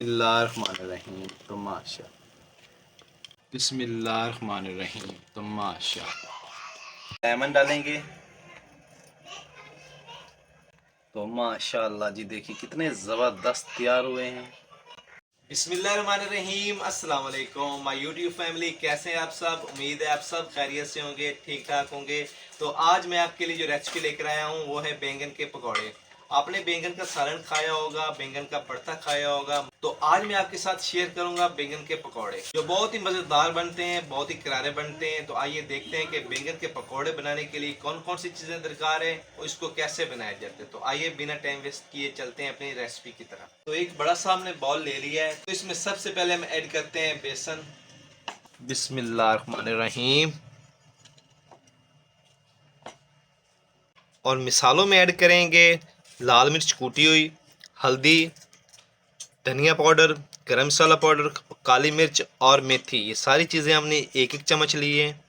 बिस्मिल्लाहिर्रहमानिर्रहीम। तो माशा बिस्मिल्लाहिर्रहमानिर्रहीम। तो माशा लेमन डालेंगे तो माशाअल्लाह जी, देखिए कितने ज़बरदस्त तैयार हुए हैं। बिस्मिल्लाहिर्रहमानिर्रहीम। अस्सलाम वालेकुम माय यूट्यूब फैमिली, कैसे हैं आप सब? उम्मीद है आप सब खैरियत से होंगे, ठीक ठाक होंगे। तो आज मैं आपके लिए जो रेसिपी लेकर आया हूँ वो है बैंगन के पकौड़े। आपने बैंगन का सालन खाया होगा, बैंगन का भरता खाया होगा, तो आज मैं आपके साथ शेयर करूंगा बैंगन के पकौड़े जो बहुत ही मज़ेदार बनते हैं, बहुत ही करारे बनते हैं। तो आइए देखते हैं कि बैंगन के पकौड़े बनाने के लिए कौन कौन सी चीज़ें दरकार है और इसको कैसे बनाया जाता है। तो आइए बिना टाइम वेस्ट किए चलते हैं अपनी रेसिपी की तरफ। तो एक बड़ा सा हमने बाउल ले लिया है, तो इसमें सबसे पहले हम ऐड करते हैं बेसन। बिस्मिल्लाहिर्रहमानिर्रहीम। और मिसालों में ऐड करेंगे लाल मिर्च कूटी हुई, हल्दी, धनिया पाउडर, गरम मसाला पाउडर, काली मिर्च और मेथी। ये सारी चीज़ें हमने एक एक चम्मच ली है।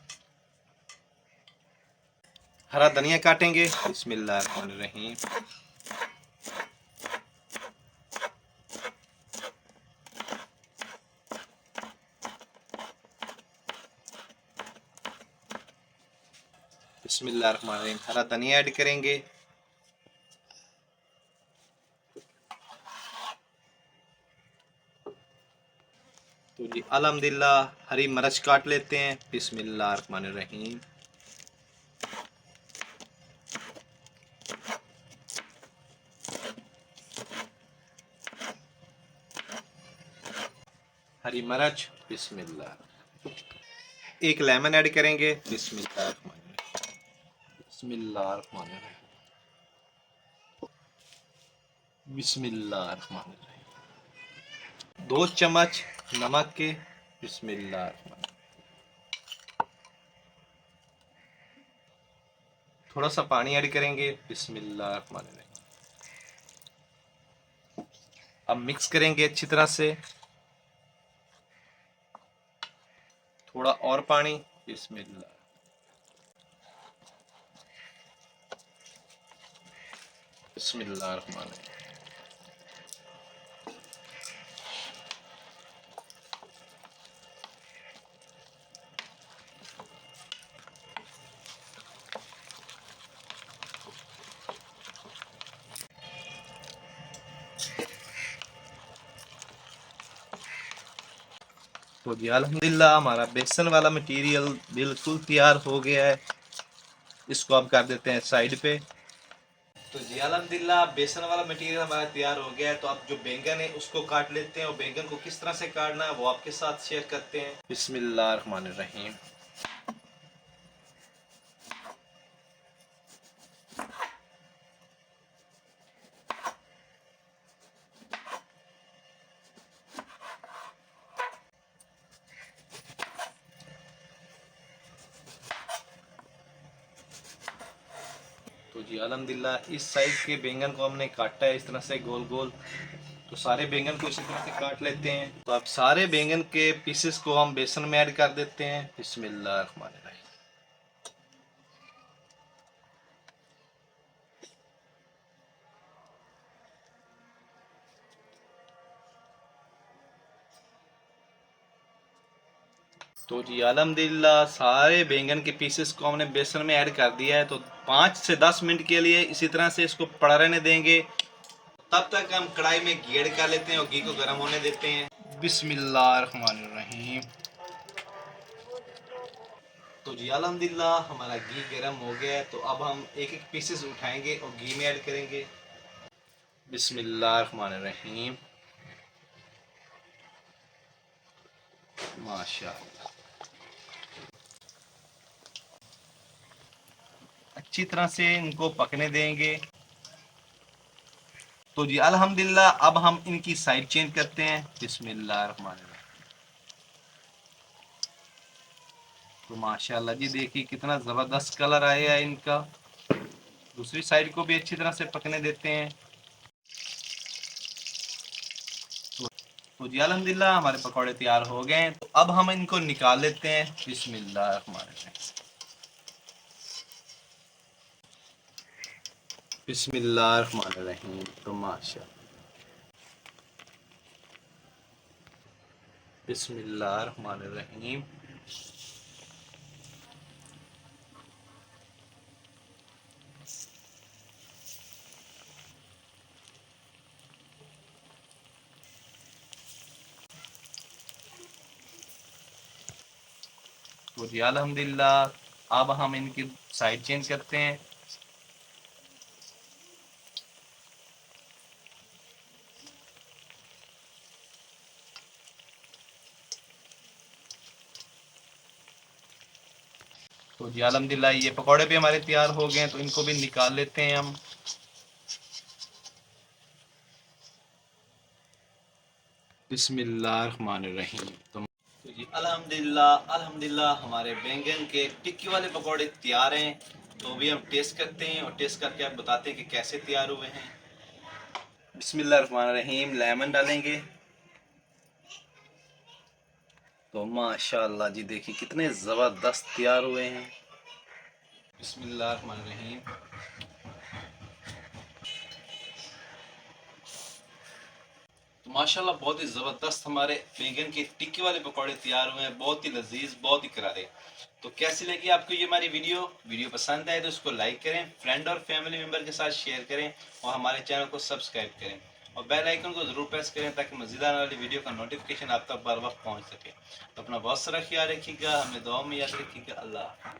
हरा धनिया काटेंगे। बिस्मिल्लाहिर्रहमानिर्रहीम। बिस्मिल्लाहिर्रहमानिर्रहीम। हरा धनिया ऐड करेंगे। तो जी अल्हम्दुलिल्लाह हरी मिर्च काट लेते हैं। बिस्मिल्लाहिर्रहमानिर्रहीम। हरी मिर्च। बिस्मिल्लाह। एक लेमन ऐड करेंगे। बिस्मिल्लाहिर्रहमानिर्रहीम। बिस्मिल्लाहिर्रहमानिर्रहीम। बिस्मिल्लाहिर्रहमानिर्रहीम। 2 चम्मच नमक के। बिस्मिल्लाहिर्रहमानिर्रहीम। थोड़ा सा पानी ऐड करेंगे। बिस्मिल्लाहिर्रहमानिर्रहीम। अब मिक्स करेंगे अच्छी तरह से। थोड़ा और पानी। बिस्मिल्लाह। बिस्मिल्लाहिर्रहमानिर्रहीम। तो जी अल्हम्दुलिल्लाह हमारा बेसन वाला मटेरियल बिल्कुल तैयार हो गया है। इसको अब कर देते हैं साइड पे। तो जी अल्हम्दुलिल्लाह बेसन वाला मटेरियल हमारा तैयार हो गया है। तो अब जो बैंगन है उसको काट लेते हैं और बैंगन को किस तरह से काटना है वो आपके साथ शेयर करते हैं। बिस्मिल्लाहिर्रहमानिर्रहीम। तो जी अल्हम्दुलिल्लाह इस साइज के बैंगन को हमने काटा है इस तरह से गोल गोल। तो सारे बैंगन को इसी तरह से काट लेते हैं। तो अब सारे बैंगन के पीसेस को हम बेसन में ऐड कर देते हैं। बिस्मिल्लाहिर्रहमानिर्रहीम। तो जी अल्हम्दुलिल्लाह सारे बैंगन के पीसेस को हमने बेसन में ऐड कर दिया है। तो 5 से 10 मिनट के लिए इसी तरह से इसको पड़ा रहने देंगे। तब तक हम कढ़ाई में घी ऐड कर लेते हैं और घी को गर्म होने देते हैं। बिस्मिल्लाहिर्रहमानिर्रहीम। तो जी अल्हम्दुलिल्लाह हमारा घी गर्म हो गया है। तो अब हम एक एक पीसेस उठाएंगे और घी में ऐड करेंगे। बिस्मिल्लाहिर्रहमानिर्रहीम। माशाअल्लाह अच्छी तरह से इनको पकने देंगे। तो जी अल्हम्दुलिल्लाह अब हम इनकी साइड चेंज करते हैं। बिस्मिल्लाहिर्रहमानिर्रहीम। तो माशाल्लाह जी देखिए कितना ज़बरदस्त कलर आया है इनका। दूसरी साइड को भी अच्छी तरह से पकने देते हैं। तो जी अल्हम्दुलिल्लाह हमारे पकौड़े तैयार हो गए हैं। तो अब हम इनको निकाल लेते हैं। बिस्मिल्लाहिर्रहमानिर्रहीम। बिस्मिल्लाहिर्रहमानिर्रहीम। तो माशा बिस्मिल्लाहिर्रहमानिर्रहीम। तो जी अल्हम्दुलिल्लाह अब हम इनकी साइड चेंज करते हैं। तो जी अल्हम्दुलिल्लाह ये पकौड़े भी हमारे तैयार हो गए हैं, तो इनको भी निकाल लेते हैं हम। बिस्मिल्लाहिर्रहमानिर्रहीम। तो जी अल्हम्दुलिल्लाह अल्हम्दुलिल्लाह हमारे बैंगन के टिक्की वाले पकौड़े तैयार हैं। तो अभी हम टेस्ट करते हैं और टेस्ट करके आप बताते हैं कि कैसे तैयार हुए हैं। बिस्मिल्लाहिर्रहमानिर्रहीम। लेमन डालेंगे तो माशाल्लाह जी देखिए कितने ज़बरदस्त तैयार हुए हैं। बिस्मिल्लाहिर्रहमानिर्रहीम। तो माशाल्लाह बहुत ही ज़बरदस्त हमारे बैंगन की टिक्की वाले पकौड़े तैयार हुए हैं, बहुत ही लजीज, बहुत ही करारे। तो कैसी लगी आपको ये हमारी वीडियो पसंद आए तो उसको लाइक करें, फ्रेंड और फैमिली मेम्बर के साथ शेयर करें और हमारे चैनल को सब्सक्राइब करें और बेल आइकन को ज़रूर प्रेस करें ताकि मज़ीद आने वाली वीडियो का नोटिफिकेशन आप तक बर वक्त पहुँच सके। तो अपना बहुत सारा ख्याल रखिएगा, हमें दुआ में याद रखिएगा। अल्लाह।